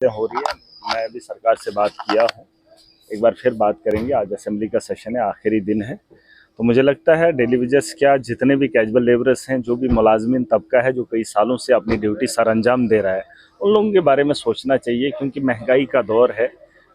हो रही है। मैं अभी सरकार से बात किया हूँ, एक बार फिर बात करेंगे। आज असेंबली का सेशन है, आखिरी दिन है। तो मुझे लगता है डेली वेजेस क्या, जितने भी कैजुअल लेबरर्स हैं, जो भी मुलाजमिन तबका है जो कई सालों से अपनी ड्यूटी सर अंजाम दे रहा है, उन लोगों के बारे में सोचना चाहिए, क्योंकि महंगाई का दौर है।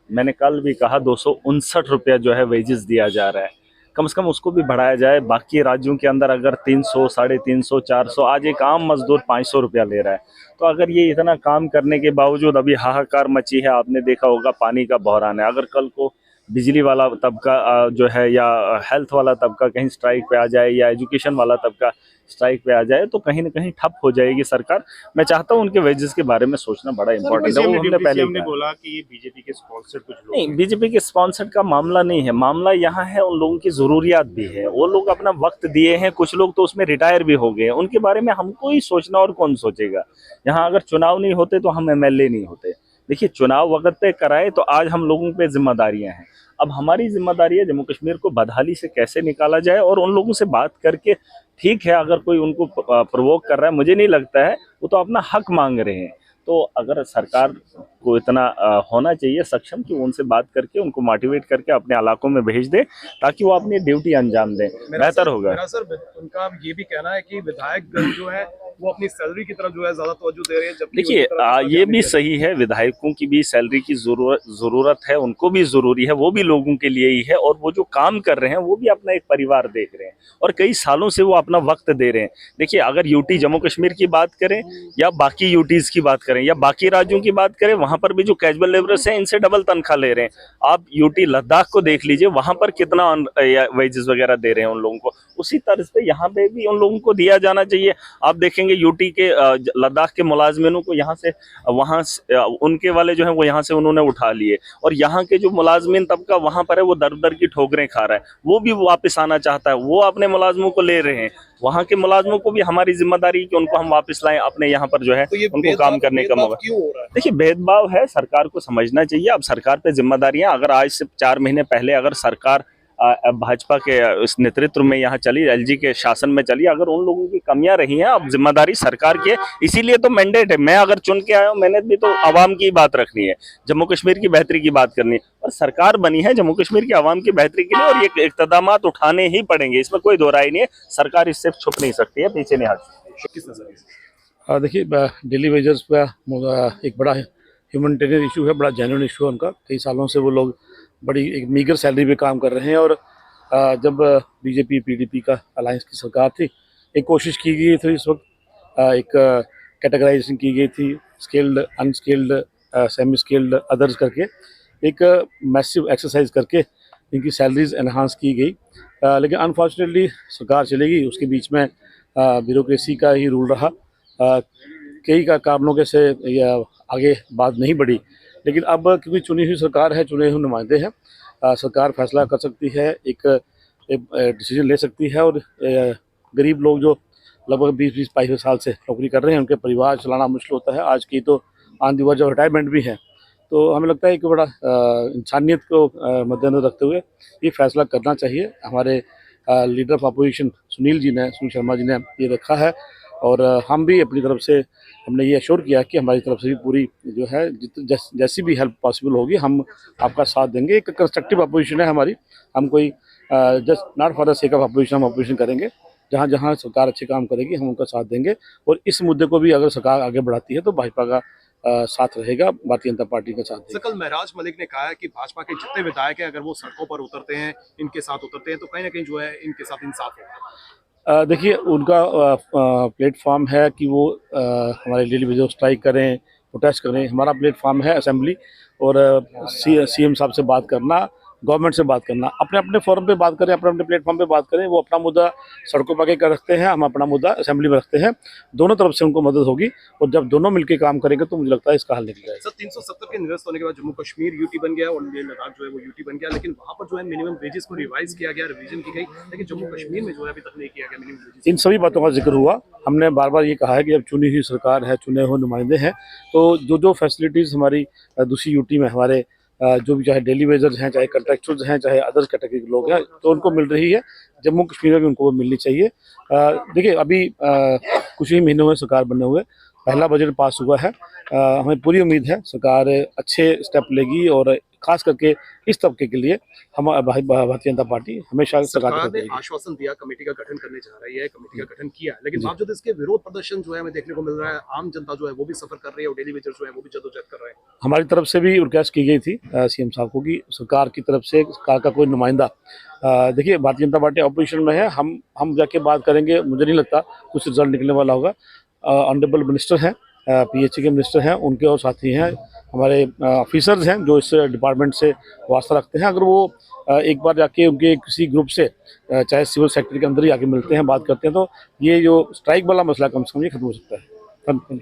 मैंने कल भी कहा 259 रुपया जो है वेजेस दिया जा रहा है, कम से कम उसको भी बढ़ाया जाए। बाकी राज्यों के अंदर अगर 300, 350, 400, आज एक आम मजदूर 500 रुपया ले रहा है। तो अगर ये इतना काम करने के बावजूद अभी हाहाकार मची है, आपने देखा होगा पानी का बहरान है। अगर कल को बिजली वाला तबका जो है, या हेल्थ वाला तबका कहीं स्ट्राइक पे आ जाए, या एजुकेशन वाला तबका स्ट्राइक पे आ जाए, तो कहीं ना कहीं ठप हो जाएगी सरकार। मैं चाहता हूँ उनके वेजेस के बारे में सोचना बड़ा इंपॉर्टेंट है। वो हमने पहले हमने बोला कि ये बीजेपी के स्पॉन्सर्ड कुछ लोग नहीं, बीजेपी के स्पॉन्सर्ड का मामला नहीं है। मामला यहाँ है, उन लोगों की जरूरियात भी है। वो लोग अपना वक्त दिए हैं, कुछ लोग तो उसमें रिटायर भी हो गए हैं। उनके बारे में हमको ही सोचना, और कौन सोचेगा। यहाँ अगर चुनाव नहीं होते तो हम एमएलए नहीं होते। देखिए, चुनाव वक्त पे कराए तो आज हम लोगों पे जिम्मेदारियां हैं। अब हमारी जिम्मेदारी है जम्मू कश्मीर को बदहाली से कैसे निकाला जाए, और उन लोगों से बात करके। ठीक है, अगर कोई उनको प्रोवोक कर रहा है, मुझे नहीं लगता है, वो तो अपना हक मांग रहे हैं। तो अगर सरकार को इतना होना चाहिए सक्षम कि वो उनसे बात करके उनको मोटिवेट करके अपने इलाकों में भेज दे, ताकि वो अपनी ड्यूटी अंजाम दें, बेहतर होगा। मेरा सर उनका ये भी कहना है कि विधायक जो है वो अपनी सैलरी की तरफ जो है ज्यादा तवज्जो दे रहे हैं, जबकि देखिए, ये भी सही है, विधायकों की भी सैलरी की जरूरत है, उनको भी जरूरी है। वो भी लोगों के लिए ही है, और वो जो काम कर रहे हैं वो भी अपना एक परिवार देख रहे हैं, और कई सालों से वो अपना वक्त दे रहे हैं। देखिए, अगर यूटी जम्मू कश्मीर की बात करें, या बाकी यूटीज की बात करें, या बाकी राज्यों की बात करें, वहां पर भी जो कैजुअल लेबरर्स हैं इनसे डबल तनख्वाह ले रहे हैं। आप यूटी लद्दाख को देख लीजिए, वहां पर कितना वेजेस वगैरह दे रहे हैं उन लोगों को। उसी तरह से यहाँ पे भी उन लोगों को दिया जाना चाहिए। आप देखेंगे यूटी के लद्दाख के मुलाजमिनों को यहाँ से, वहाँ उनके वाले जो है वो यहाँ से उन्होंने उठा लिए, और यहाँ के जो मुलाजमिन तबका वहाँ पर है वो दर दर की ठोकरें खा रहा है। वो भी वापस आना चाहता है, वो अपने मुलाजमों को ले रहे हैं। वहाँ के मुलाजमों को भी हमारी जिम्मेदारी है कि उनको हम वापस लाएं अपने यहाँ पर जो है, तो ये उनको काम करने का मौका। क्यों हो रहा है? देखिए, भेदभाव है, सरकार को समझना चाहिए। अब सरकार पे जिम्मेदारियां, अगर आज से 4 महीने पहले अगर सरकार भाजपा के इस नेतृत्व में यहाँ चली, एलजी के शासन में चली, अगर उन लोगों की कमियां रही हैं, अब जिम्मेदारी सरकार की है। इसीलिए तो मैंडेट है, मैं अगर चुन के आया हूँ, मैंने भी तो आवाम की बात रखनी है, जम्मू कश्मीर की बेहतरी की बात करनी है। और सरकार बनी है जम्मू कश्मीर की आवाम की बेहतरी के लिए, और ये इकतदाम उठाने ही पड़ेंगे, इसमें कोई दो राय नहीं है। सरकार इससे छुप नहीं सकती है, पीछे नहीं हट। देखिए, डेली वेजर्स का एक बड़ा ह्यूमनिटेरियन इशू है, बड़ा जेन्युइन इशू है उनका। कई सालों से वो लोग बड़ी एक मीगर सैलरी पे काम कर रहे हैं, और जब बीजेपी पीडीपी का अलायंस की सरकार थी, एक कोशिश की गई थी इस वक्त, एक कैटेगराइजेशन की गई थी, skilled, unskilled, semi skilled, others करके एक मैसिव एक्सरसाइज करके इनकी सैलरीज एनहांस की गई। लेकिन अनफॉर्चुनेटली सरकार चलेगी, उसके बीच में ब्यूरोक्रेसी का ही रूल रहा। कई का कारणों के से या आगे बात नहीं बढ़ी। लेकिन अब क्योंकि चुनी हुई सरकार है, चुने हुए नुमाइंदे हैं, सरकार फैसला कर सकती है, एक डिसीजन ले सकती है, और गरीब लोग जो लगभग 20-22 साल से नौकरी कर रहे हैं, उनके परिवार चलाना मुश्किल होता है। आज की तो on the verge of retirement भी है। तो हमें लगता है कि बड़ा इंसानियत को मद्देनजर रखते हुए ये फैसला करना चाहिए। हमारे leader of opposition Sunil Sharma ji ने ये रखा है, और हम भी अपनी तरफ से हमने ये एश्योर किया कि हमारी तरफ से भी पूरी जो है जैसी भी हेल्प पॉसिबल होगी हम आपका साथ देंगे। एक कंस्ट्रक्टिव अपोजिशन है हमारी, हम कोई just not for the sake of opposition हम अपोजिशन करेंगे। जहाँ जहाँ सरकार अच्छे काम करेगी हम उनका साथ देंगे, और इस मुद्दे को भी अगर सरकार आगे बढ़ाती है तो भाजपा का साथ रहेगा, भारतीय जनता पार्टी का साथ देगा। कल महराज मलिक ने कहा है कि भाजपा के जितने विधायक हैं, अगर वो सड़कों पर उतरते हैं, इनके साथ उतरते हैं, तो कहीं ना कहीं जो है इनके साथ इंसाफ होगा। देखिए, उनका प्लेटफॉर्म है कि वो हमारे डेली वेजेस स्ट्राइक करें, प्रोटेस्ट करें। हमारा प्लेटफॉर्म है असेंबली, और सीएम साहब से बात करना, गवर्नमेंट से बात करना। अपने अपने फोरम पे बात करें, अपने अपने प्लेटफॉर्म पे बात करें। वो अपना मुद्दा सड़कों पर आके रखते हैं, हम अपना मुद्दा असेंबली में रखते हैं। दोनों तरफ से उनको मदद होगी, और जब दोनों मिलकर काम करेंगे तो मुझे लगता है इसका हल निकल जाएगा। सर, 370 के निरस्त होने के बाद जम्मू कश्मीर यूटी बन गया, और लद्दाख जो है वो यूटी बन गया, लेकिन वहाँ पर जो है मिनिमम वेजेस को रिवाइज किया गया, रिवीजन की गई, लेकिन जम्मू कश्मीर में जो है अभी तक नहीं किया गया मिनिमम वेजेस। इन सभी बातों का जिक्र हुआ। हमने बार बार ये कहा है कि जब चुनी हुई सरकार है, चुने हुए नुमाइंदे हैं, तो जो जो फैसिलिटीज़ हमारी दूसरी यूटी में हमारे जो भी, चाहे डेली वेजर्स हैं, चाहे कंट्रैक्चुअल्स हैं, चाहे अदर्स कैटेगरी के लोग हैं, तो उनको मिल रही है। जम्मू कश्मीर में भी उनको वो मिलनी चाहिए। देखिए, अभी कुछ ही महीनों में सरकार बने हुए, पहला बजट पास हुआ है। हमें पूरी उम्मीद है सरकार अच्छे स्टेप लेगी और खास करके इस तबके के लिए हम भारतीय जनता पार्टी हमेशा सरकार सरकार ने आश्वासन दिया कमेटी का गठन करने जा रही है, कमेटी का गठन किया, लेकिन बावजूद इसके विरोध प्रदर्शन जो है हमें देखने को मिल रहा है। आम जनता जो है वो भी सफर कर रही है और डेली वेजर्स जो है वो भी जद्दोजहद कर रहे हैं। हमारी तरफ से भी रिक्वेस्ट की गई थी सीएम साहब को कि सरकार की तरफ से सरकार का कोई नुमाइंदा, देखिए भारतीय जनता पार्टी ऑपोजिशन में है, हम जाके बात करेंगे, मुझे नहीं लगता कुछ रिजल्ट निकलने वाला होगा। ऑनरेबल मिनिस्टर हैं, पीएचई के मिनिस्टर हैं, उनके और साथी हैं, हमारे ऑफिसर्स हैं जो इस डिपार्टमेंट से वास्ता रखते हैं। अगर वो एक बार जाके उनके किसी ग्रुप से चाहे सिविल सेक्टर के अंदर ही आके मिलते हैं, बात करते हैं, तो ये जो स्ट्राइक वाला मसला कम से कम ये खत्म हो सकता है।